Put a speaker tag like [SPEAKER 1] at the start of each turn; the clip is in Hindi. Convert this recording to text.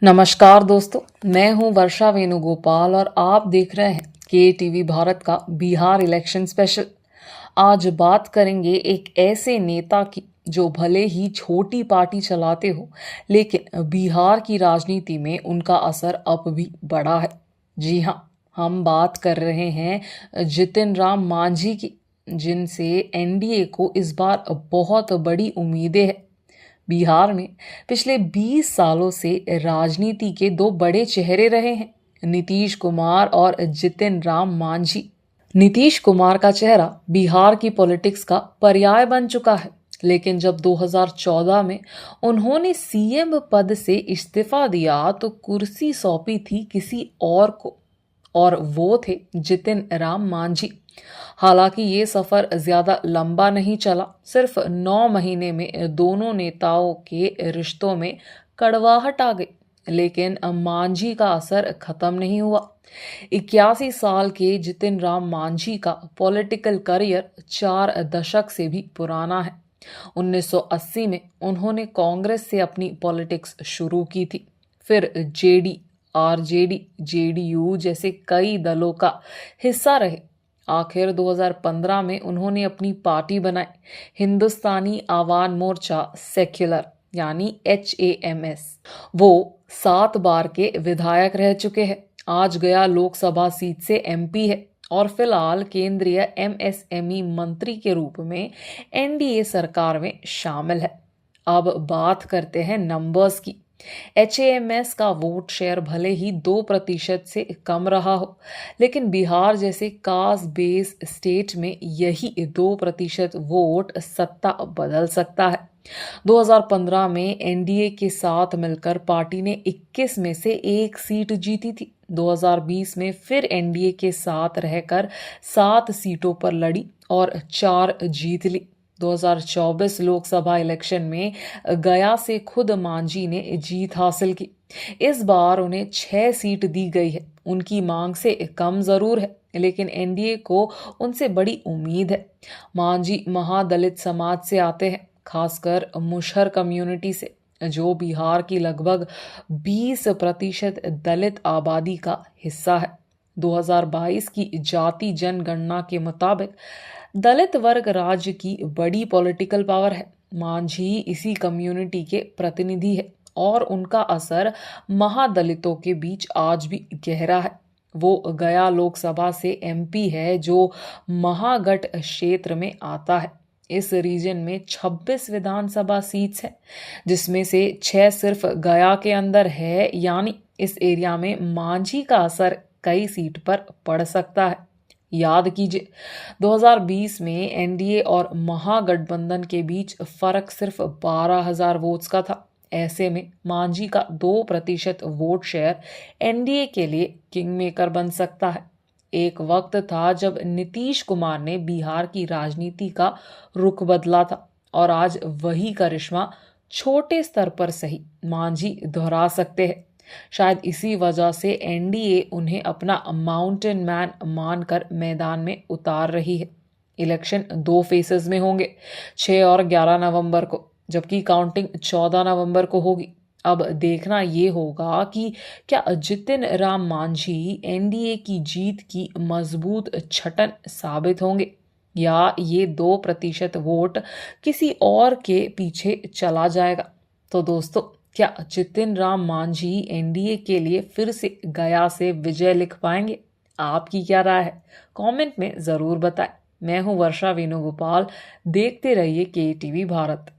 [SPEAKER 1] नमस्कार दोस्तों, मैं हूं वर्षा वेणुगोपाल और आप देख रहे हैं के टीवी भारत का बिहार इलेक्शन स्पेशल। आज बात करेंगे एक ऐसे नेता की जो भले ही छोटी पार्टी चलाते हो, लेकिन बिहार की राजनीति में उनका असर अब भी बड़ा है। जी हाँ, हम बात कर रहे हैं जितिन राम मांझी की, जिनसे एनडीए को इस बार बहुत बड़ी उम्मीदें हैं। बिहार में पिछले 20 सालों से राजनीति के दो बड़े चेहरे रहे हैं, नीतीश कुमार और जितिन राम मांझी। नीतीश कुमार का चेहरा बिहार की पॉलिटिक्स का पर्याय बन चुका है, लेकिन जब 2014 में उन्होंने सीएम पद से इस्तीफा दिया तो कुर्सी सौंपी थी किसी और को, और वो थे जितिन राम मांझी। हालांकि ये सफर ज्यादा लंबा नहीं चला, सिर्फ 9 महीने में दोनों नेताओं के रिश्तों में कड़वाहट आ गई, लेकिन मांझी का असर खत्म नहीं हुआ। 81 साल के जितिन राम मांझी का पॉलिटिकल करियर 4 दशक से भी पुराना है। 1980 में उन्होंने कांग्रेस से अपनी पॉलिटिक्स शुरू की थी, फिर जेडी, आरजेडी, जेडीयू जैसे कई दलों का हिस्सा रहे। आखिर 2015 में उन्होंने अपनी पार्टी बनाई, हिंदुस्तानी आवाम मोर्चा सेक्युलर यानी HAMS। वो 7 बार के विधायक रह चुके हैं, आज गया लोकसभा सीट से MP है और फिलहाल केंद्रीय MSME मंत्री के रूप में एनडीए सरकार में शामिल है। अब बात करते हैं नंबर्स की। HAMS का वोट शेयर भले ही 2% से कम रहा हो, लेकिन बिहार जैसे कास्ट बेस स्टेट में यही 2% वोट सत्ता बदल सकता है। 2015 में एनडीए के साथ मिलकर पार्टी ने 21 में से 1 सीट जीती थी। 2020 में फिर एनडीए के साथ रहकर 7 सीटों पर लड़ी और 4 जीत ली। 2024 लोकसभा इलेक्शन में गया से खुद मांझी ने जीत हासिल की। इस बार उन्हें 6 सीट दी गई है। उनकी मांग से कम जरूर है, लेकिन एनडीए को उनसे बड़ी उम्मीद है। मांझी महादलित समाज से आते हैं, खासकर मुशहर कम्युनिटी से, जो बिहार की लगभग 20% दलित आबादी का हिस्सा है। 2022 की जाति जनगणना के मुताबिक दलित वर्ग राज्य की बड़ी पॉलिटिकल पावर है। मांझी इसी कम्युनिटी के प्रतिनिधि है और उनका असर महादलितों के बीच आज भी गहरा है। वो गया लोकसभा से MP है, जो महागढ़ क्षेत्र में आता है। इस रीजन में 26 विधानसभा सीट्स हैं, जिसमें से 6 सिर्फ गया के अंदर है, यानी इस एरिया में मांझी का असर कई सीट पर पड़ सकता है। याद कीजिए, 2020 में एनडीए और महागठबंधन के बीच फर्क सिर्फ 12,000 वोट्स का था। ऐसे में मांझी का 2% वोट शेयर एनडीए के लिए किंग मेकर बन सकता है। एक वक्त था जब नीतीश कुमार ने बिहार की राजनीति का रुख बदला था, और आज वही करिश्मा छोटे स्तर पर सही मांझी दोहरा सकते हैं। शायद इसी वजह से एनडीए उन्हें अपना माउंटेन मैन मानकर मैदान में उतार रही है। इलेक्शन 2 फेसेस में होंगे, 6 और 11 नवंबर को, जबकि काउंटिंग 14 नवंबर को होगी। अब देखना ये होगा कि क्या जितिन राम मांझी एनडीए की जीत की मजबूत छटन साबित होंगे, या ये 2% वोट किसी और के पीछे चला जाएगा। तो दोस्तों, क्या जितिन राम मांझी एनडीए के लिए फिर से गया से विजय लिख पाएंगे? आपकी क्या राय है? कमेंट में जरूर बताएं। मैं हूं वर्षा वेणुगोपाल। देखते रहिए के टीवी भारत।